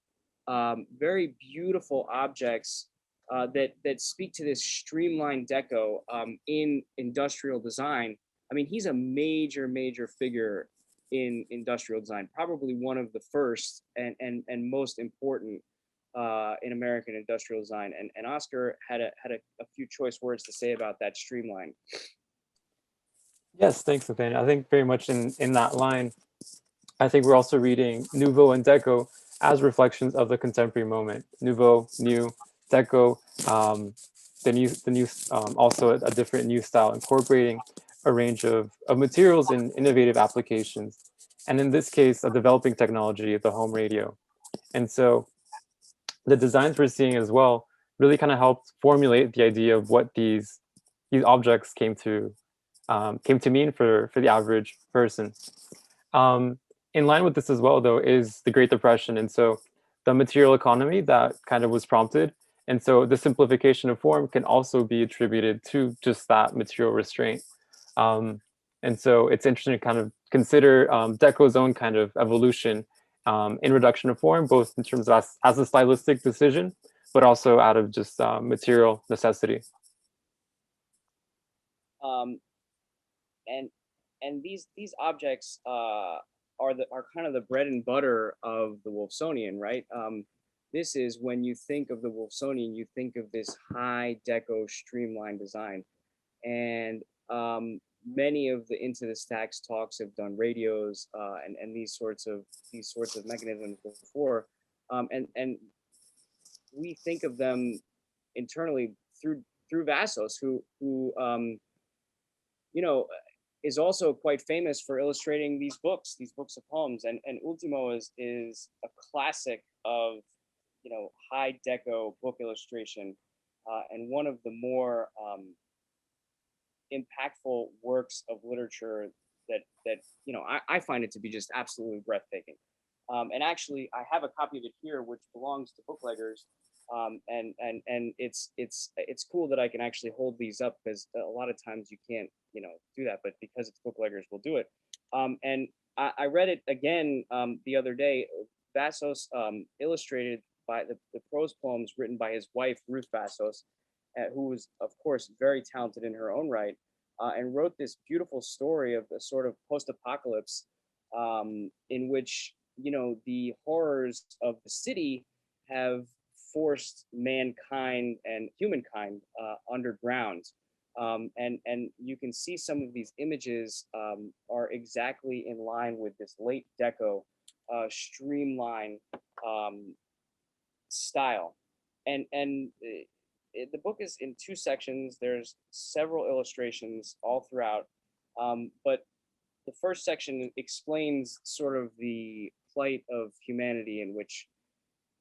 very beautiful objects that speak to this streamlined deco in industrial design. I mean, he's a major figure in industrial design, probably one of the first and most important in American industrial design. And Oscar had a few choice words to say about that streamline. Yes, thanks, Nathaniel. I think very much in that line, I think we're also reading Nouveau and Deco as reflections of the contemporary moment. Nouveau, new, Deco, the new also a different new style, incorporating a range of materials and innovative applications. And in this case, a developing technology, the home radio. And so the designs we're seeing as well really kind of helped formulate the idea of what these objects came to mean for the average person. In line with this as well, though, is the Great Depression. And so the material economy that kind of was prompted. And so the simplification of form can also be attributed to just that material restraint. And so it's interesting to kind of consider Deco's own kind of evolution in reduction of form, both in terms of as a stylistic decision, but also out of just material necessity. And these objects are kind of the bread and butter of the Wolfsonian, right? This is when you think of the Wolfsonian, you think of this high deco streamlined design, and many of the Into the Stacks talks have done radios and these sorts of mechanisms before, and we think of them internally through Vassos, who you know, is also quite famous for illustrating these books of poems. And Ultimo is a classic of, you know, high deco book illustration, and one of the more impactful works of literature that you know, I find it to be just absolutely breathtaking. And actually, I have a copy of it here, which belongs to Bookleggers. And it's cool that I can actually hold these up, because a lot of times you can't, you know, do that, but because it's Bookleggers, we'll do it. And I read it again the other day. Vassos illustrated by the prose poems written by his wife, Ruth Vassos, who was, of course, very talented in her own right, and wrote this beautiful story of a sort of post-apocalypse, in which, you know, the horrors of the city have forced mankind and humankind underground. And you can see some of these images are exactly in line with this late Deco streamline style. And the book is in two sections. There's several illustrations all throughout, but the first section explains sort of the plight of humanity in which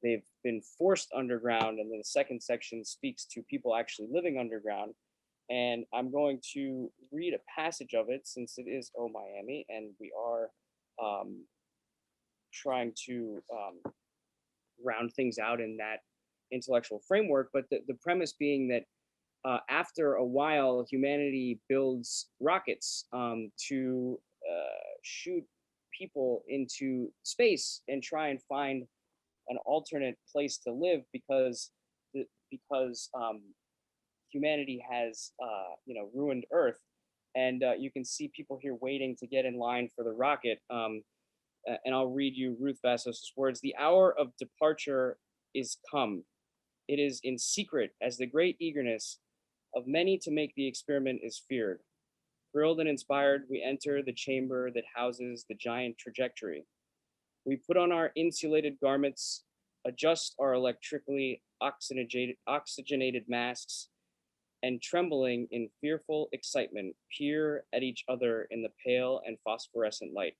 they've been forced underground, and then the second section speaks to people actually living underground. And I'm going to read a passage of it, since it is Oh Miami, and we are trying to round things out in that intellectual framework. But the premise being that after a while, humanity builds rockets to shoot people into space and try and find an alternate place to live, because humanity has you know, ruined Earth. And you can see people here waiting to get in line for the rocket. And I'll read you Ruth Vassos' words. "The hour of departure is come. It is in secret, as the great eagerness of many to make the experiment is feared. Thrilled and inspired, we enter the chamber that houses the giant trajectory. We put on our insulated garments, adjust our electrically oxygenated masks, and trembling in fearful excitement, peer at each other in the pale and phosphorescent light.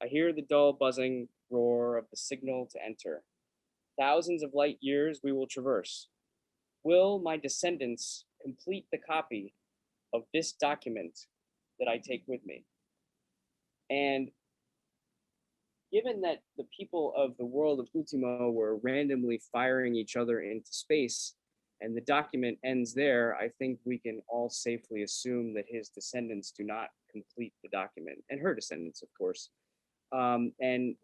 I hear the dull buzzing roar of the signal to enter. Thousands of light years we will traverse. Will my descendants complete the copy of this document that I take with me?" And given that the people of the world of Ultimo were randomly firing each other into space, and the document ends there, I think we can all safely assume that his descendants do not complete the document, and her descendants, of course. And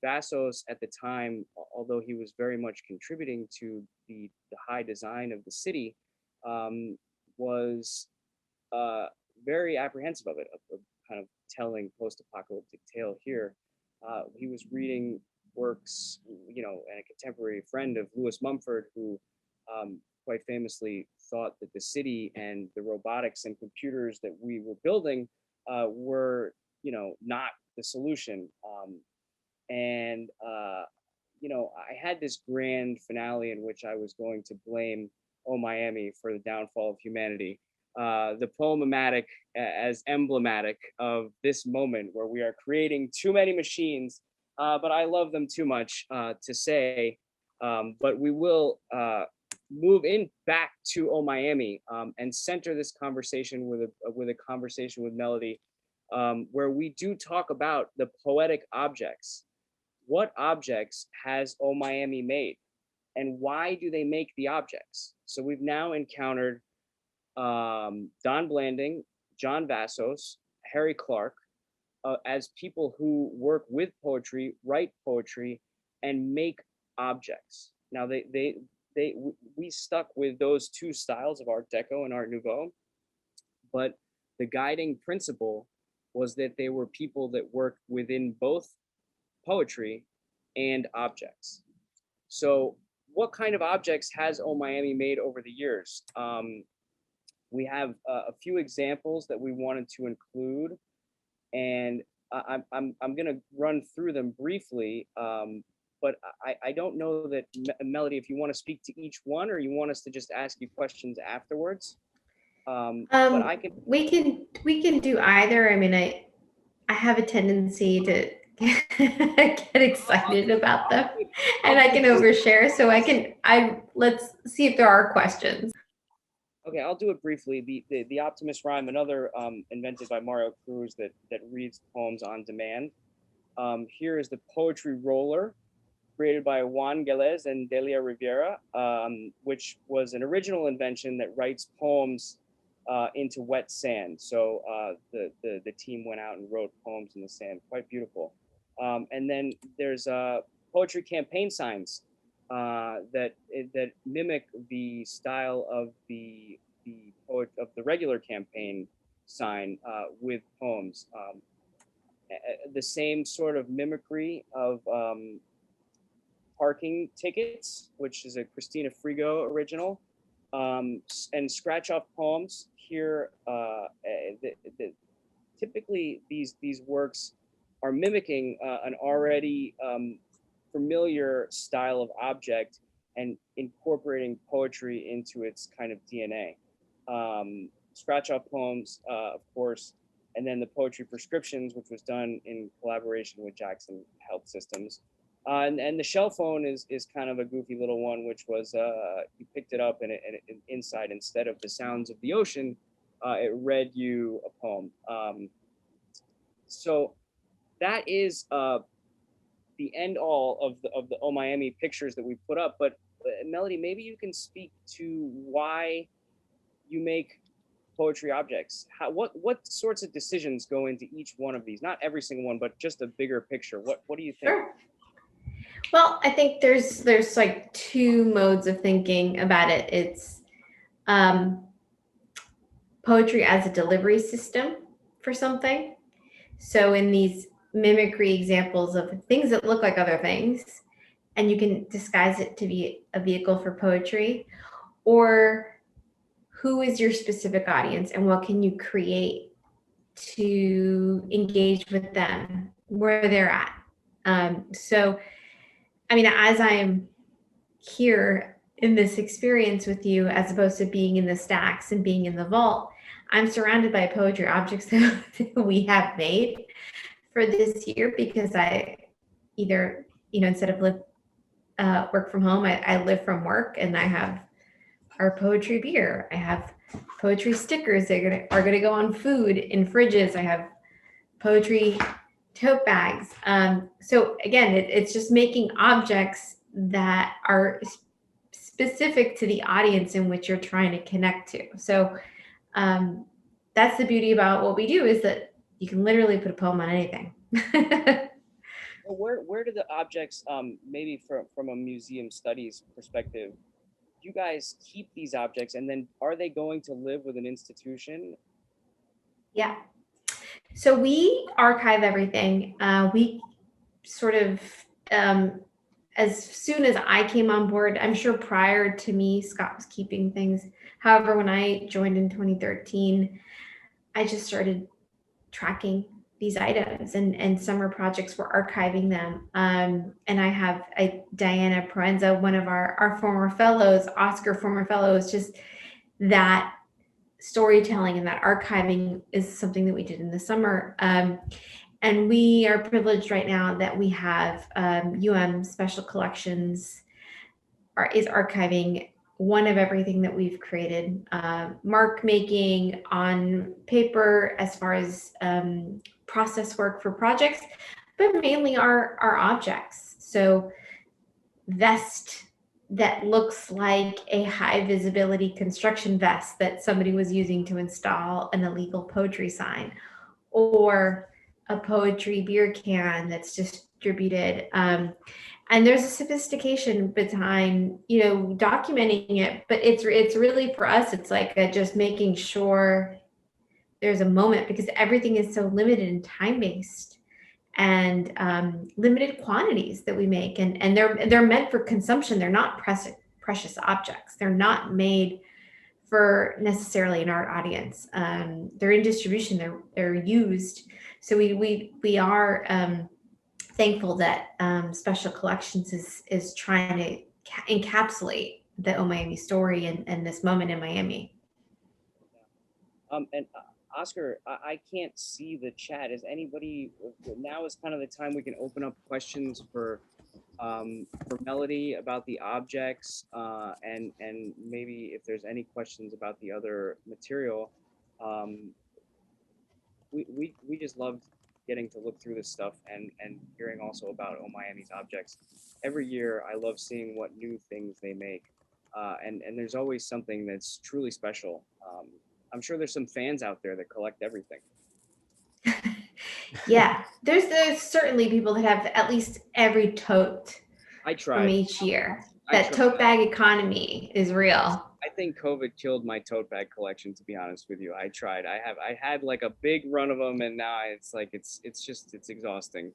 Vassos at the time, although he was very much contributing to the high design of the city, was very apprehensive of it, of kind of telling post-apocalyptic tale here. He was reading works, you know, and a contemporary friend of Lewis Mumford, who quite famously thought that the city and the robotics and computers that we were building were, you know, not the solution. You know, I had this grand finale in which I was going to blame Oh Miami for the downfall of humanity. The poematic as emblematic of this moment where we are creating too many machines, but I love them too much to say. But we will move in back to Oh Miami and center this conversation with a conversation with Melody, where we do talk about the poetic objects. What objects has Oh Miami made, and why do they make the objects? So we've now encountered Don Blanding, John Vassos, Harry Clark, as people who work with poetry, write poetry, and make objects. Now we stuck with those two styles of Art Deco and Art Nouveau, but the guiding principle was that they were people that worked within both poetry and objects. So what kind of objects has Oh Miami made over the years? We have a few examples that we wanted to include, and I'm gonna run through them briefly, but I don't know that, Melody, if you want to speak to each one, or you want us to just ask you questions afterwards. But I can. We can do either. I mean, I have a tendency to get excited about them, and I can overshare. So let's see if there are questions. Okay, I'll do it briefly. The Optimus Rhyme, another invented by Mario Cruz that reads poems on demand. Here is the poetry roller, created by Juan Gélez and Delia Rivera, which was an original invention that writes poems into wet sand. So the team went out and wrote poems in the sand, quite beautiful. And then there's poetry campaign signs that mimic the style of the regular campaign sign with poems. The same sort of mimicry of parking tickets, which is a Christina Frigo original, and scratch off poems here. Typically, these works are mimicking an already familiar style of object and incorporating poetry into its kind of DNA. Scratch off poems, of course, and then the poetry prescriptions, which was done in collaboration with Jackson Health Systems. And the shell phone is kind of a goofy little one, which was you picked it up and inside, instead of the sounds of the ocean, it read you a poem. So that is the end all of the Oh Miami pictures that we put up. But Melody, maybe you can speak to why you make poetry objects. What sorts of decisions go into each one of these? Not every single one, but just a bigger picture. What do you think? Sure. Well, I think there's like two modes of thinking about it. It's poetry as a delivery system for something. So in these mimicry examples of things that look like other things, and you can disguise it to be a vehicle for poetry, or who is your specific audience and what can you create to engage with them where they're at. So, I mean, as I'm here in this experience with you, as opposed to being in the stacks and being in the vault, I'm surrounded by poetry objects that we have made for this year, because I either, instead of work from home, I live from work, and I have our poetry beer. I have poetry stickers that are gonna go on food in fridges. I have poetry tote bags. So again, it's just making objects that are specific to the audience in which you're trying to connect to. So that's the beauty about what we do, is that you can literally put a poem on anything. Where do the objects, maybe from a museum studies perspective, you guys keep these objects, and then are they going to live with an institution? Yeah. So we archive everything. We sort of, as soon as I came on board, I'm sure prior to me, Scott was keeping things. However, when I joined in 2013, I just started tracking these items, and summer projects were archiving them. And I have Diana Proenza, one of our former fellows, Oscar former fellows, just that storytelling and that archiving is something that we did in the summer. And we are privileged right now that we have Special Collections is archiving one of everything that we've created, mark making on paper as far as process work for projects, but mainly our objects. So vest that looks like a high visibility construction vest that somebody was using to install an illegal poetry sign, or a poetry beer can that's distributed. And there's a sophistication behind, documenting it, but it's really, for us, it's like just making sure there's a moment, because everything is so limited and time-based, and limited quantities that we make, and they're meant for consumption. They're not precious objects. They're not made for necessarily an art audience. They're in distribution. They're used. So we are thankful that Special Collections is trying to encapsulate the Oh Miami story and this moment in Miami. And Oscar, I can't see the chat. Is anybody, now is kind of the time we can open up questions for Melody about the objects, and maybe if there's any questions about the other material. Um, we just loved getting to look through this stuff and hearing also about Oh Miami's objects. Every year, I love seeing what new things they make, and there's always something that's truly special. I'm sure there's some fans out there that collect everything. Yeah, there's certainly people that have at least every tote I from tried. each year. I That tried. tote bag economy is real. I think COVID killed my tote bag collection, to be honest with you. I tried. I had like a big run of them, and now it's like it's exhausting.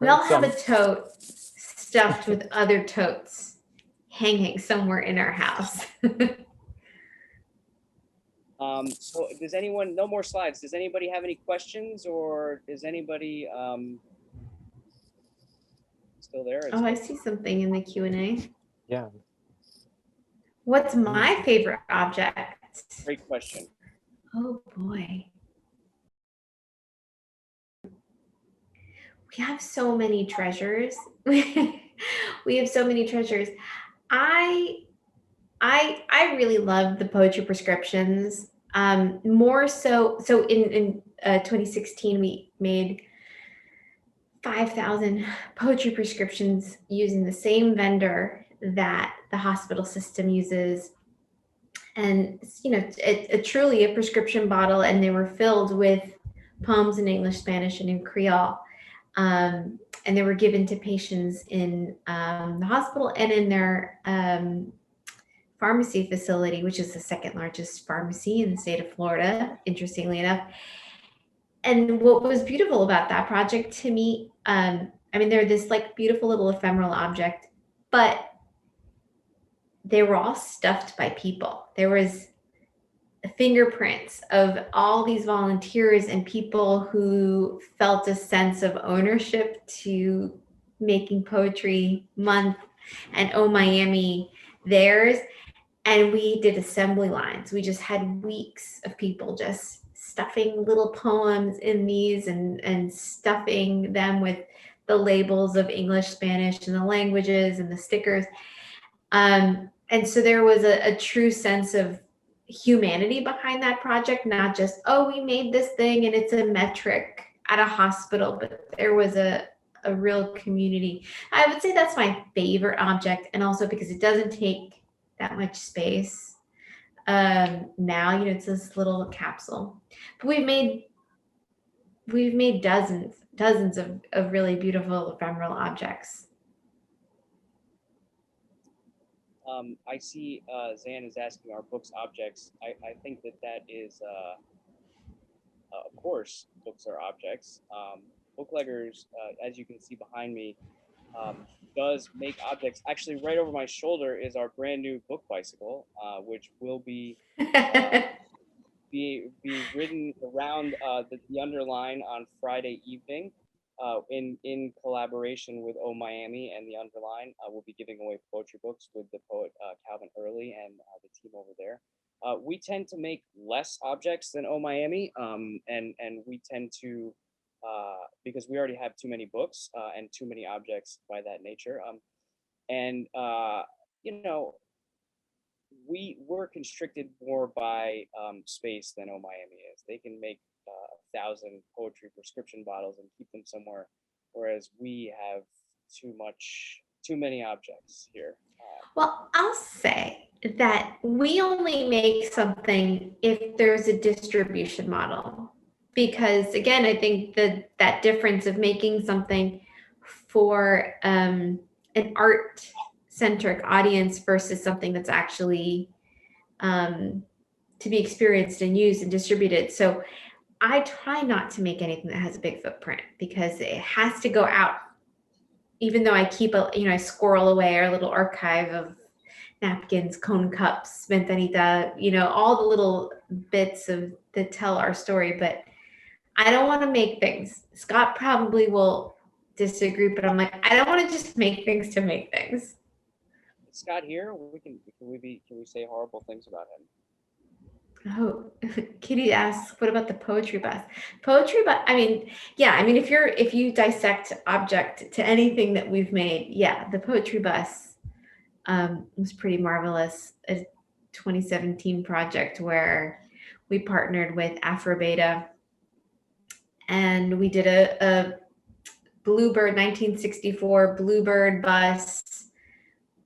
We Right, all have so a tote stuffed with other totes hanging somewhere in our house. So does anyone, no more slides. Does anybody have any questions, or is anybody still there? Oh, I see something in the Q&A. yeah. What's my favorite object? Great question. Oh boy. We have so many treasures. We have so many treasures. I really love the poetry prescriptions. More so in 2016 we made 5,000 poetry prescriptions using the same vendor that the hospital system uses. And you know, it truly a prescription bottle, and they were filled with poems in English, Spanish, and in Creole. And they were given to patients in the hospital and in their pharmacy facility, which is the second largest pharmacy in the state of Florida, interestingly enough. And what was beautiful about that project to me, I mean, they're this like beautiful little ephemeral object, but they were all stuffed by people. There was fingerprints of all these volunteers and people who felt a sense of ownership to making Poetry Month and Oh Miami theirs. And we did assembly lines. We just had weeks of people just stuffing little poems in these and stuffing them with the labels of English, Spanish, and the languages and the stickers. And so there was a true sense of humanity behind that project, not just, oh, we made this thing and it's a metric at a hospital, but there was a real community. I would say that's my favorite object, and also because it doesn't take that much space. Now, you know, it's this little capsule. But we've made dozens of really beautiful ephemeral objects. I see Zan is asking, our books objects. I think that is, of course, books are objects. Bookleggers, as you can see behind me, does make objects. Actually, right over my shoulder is our brand new book bicycle, which will be ridden around the Underline on Friday evening. In collaboration with Oh Miami and the Underline, we'll be giving away poetry books with the poet Calvin Early and the team over there. We tend to make less objects than Oh Miami, and we tend to, because we already have too many books and too many objects by that nature. You know, we're constricted more by space than Oh Miami is. They can make 1,000 poetry prescription bottles and keep them somewhere, whereas we have too many objects here. Well, I'll say that we only make something if there's a distribution model, because again, I think that difference of making something for an art-centric audience versus something that's actually to be experienced and used and distributed. So I try not to make anything that has a big footprint, because it has to go out. Even though I keep I squirrel away our little archive of napkins, cone cups, ventanita, all the little bits that tell our story, but I don't want to make things. Scott probably will disagree, but I'm like, I don't want to just make things to make things. Scott here, can we say horrible things about him? Oh, Kitty asks, what about the poetry bus? Poetry bus, I mean, yeah, I mean, if you dissect object to anything that we've made, yeah, the poetry bus was pretty marvelous. A 2017 project where we partnered with Afrobeta and we did a Bluebird 1964 Bluebird bus,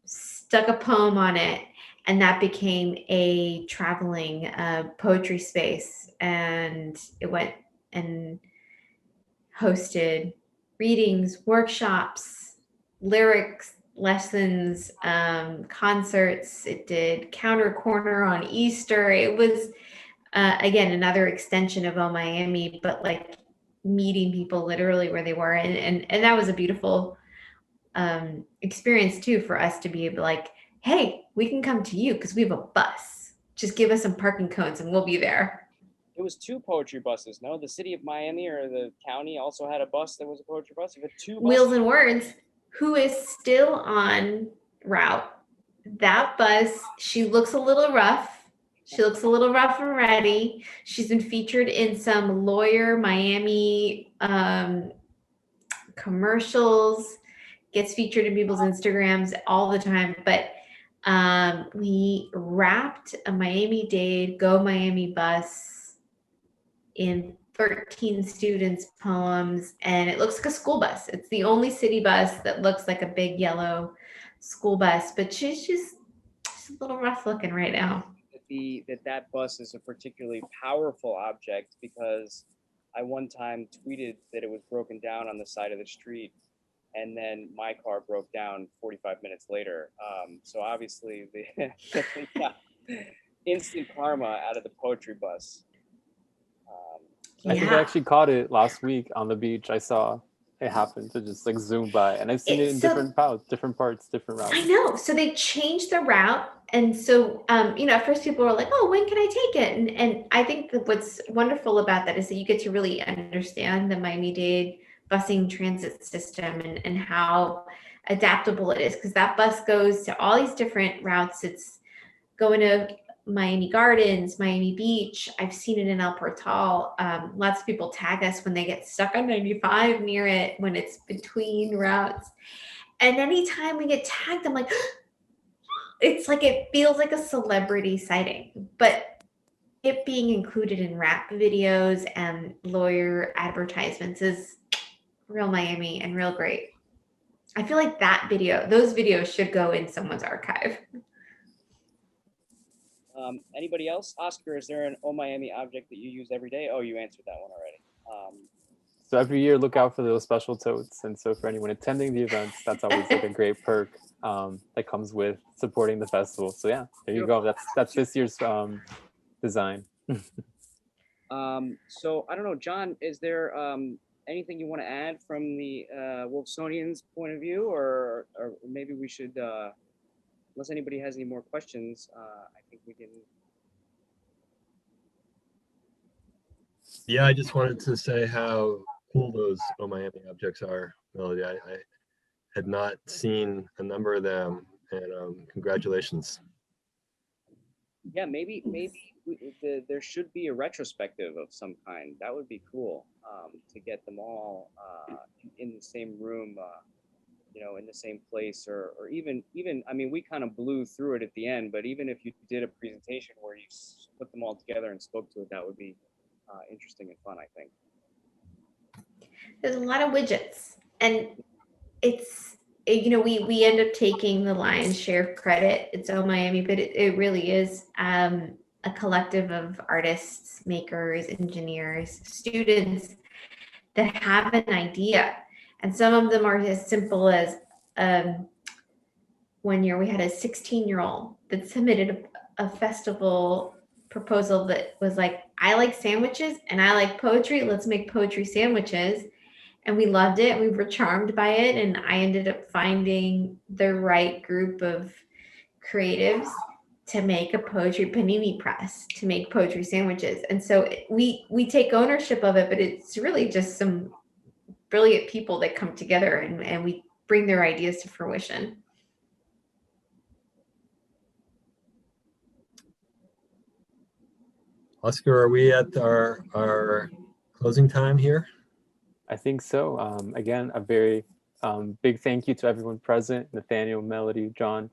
stuck a poem on it, and that became a traveling poetry space. And it went and hosted readings, workshops, lyrics lessons, concerts. It did Counter Corner on Easter. It was again another extension of Oh Miami, but like meeting people literally where they were, and that was a beautiful experience too for us to be able like, hey, we can come to you because we have a bus. Just give us some parking cones and we'll be there. It was 2 poetry buses. No, the city of Miami or the county also had a bus that was a poetry bus. You had 2 buses. Wheels and Words, who is still on route. That bus, she looks a little rough. She looks a little rough and ready. She's been featured in some Lawyer Miami commercials, gets featured in people's Instagrams all the time. But we wrapped a Miami-Dade Go Miami bus in 13 students' poems, and it looks like a school bus. It's the only city bus that looks like a big yellow school bus, but she's just a little rough looking right now. That bus is a particularly powerful object because I one time tweeted that it was broken down on the side of the street, and then my car broke down 45 minutes later. So obviously the instant karma out of the poetry bus. I think I actually caught it last week on the beach. I saw it happen to just like zoom by, and I've seen it in different parts, different routes. I know. So they changed the route. And so, at first people were like, oh, when can I take it? And I think that what's wonderful about that is that you get to really understand the Miami-Dade busing transit system and how adaptable it is. Because that bus goes to all these different routes. It's going to Miami Gardens, Miami Beach. I've seen it in El Portal. Lots of people tag us when they get stuck on 95 near it, when it's between routes. And anytime we get tagged, I'm like, it's like it feels like a celebrity sighting. But it being included in rap videos and lawyer advertisements is real Miami and real great. I feel like those videos should go in someone's archive. Anybody else? Oscar, is there an Oh Miami object that you use every day? Oh, you answered that one already. So every year, look out for those special totes. And so for anyone attending the events, that's always like a great perk that comes with supporting the festival. So yeah, there you go. That's this year's design. So I don't know, John, is there anything you want to add from the Wolfsonian's point of view, or maybe we should, unless anybody has any more questions, I think we can. Yeah, I just wanted to say how cool those Oh Miami objects are, Melody. I had not seen a number of them, and congratulations. Yeah, maybe there should be a retrospective of some kind. That would be cool, to get them all in the same room, in the same place, or even I mean, we kind of blew through it at the end, but even if you did a presentation where you put them all together and spoke to it, that would be interesting and fun, I think. There's a lot of widgets, and it's, we end up taking the lion's share of credit. It's Oh Miami, but it really is a collective of artists, makers, engineers, students that have an idea. And some of them are as simple as one year we had a 16-year-old that submitted a festival proposal that was like, I like sandwiches and I like poetry. Let's make poetry sandwiches. And we loved it. We were charmed by it. And I ended up finding the right group of creatives to make a poetry panini press, to make poetry sandwiches. And so we take ownership of it, but it's really just some brilliant people that come together and we bring their ideas to fruition. Oscar, are we at our closing time here? I think so. Again, a very big thank you to everyone present, Nathaniel, Melody, John.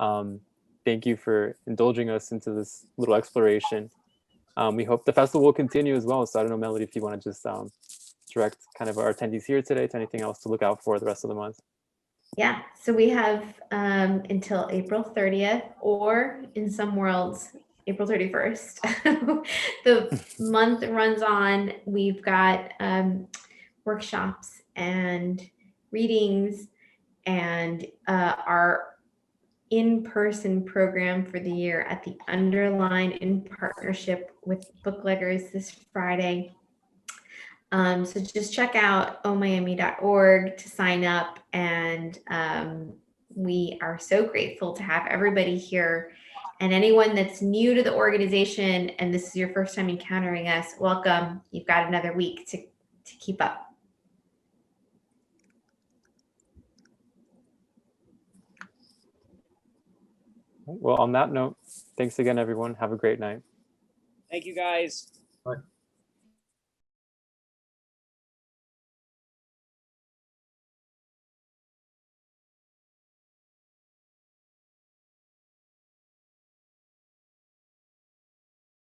Thank you for indulging us into this little exploration. We hope the festival will continue as well. So I don't know, Melody, if you want to just direct kind of our attendees here today to anything else to look out for the rest of the month. Yeah, so we have until April 30th, or in some worlds, April 31st. The month runs on. We've got workshops and readings and our in-person program for the year at the Underline in partnership with Bookleggers this Friday. So just check out omiami.org to sign up, and we are so grateful to have everybody here. And anyone that's new to the organization and this is your first time encountering us, welcome. You've got another week to keep up. Well, on that note, thanks again, everyone. Have a great night. Thank you, guys. Bye.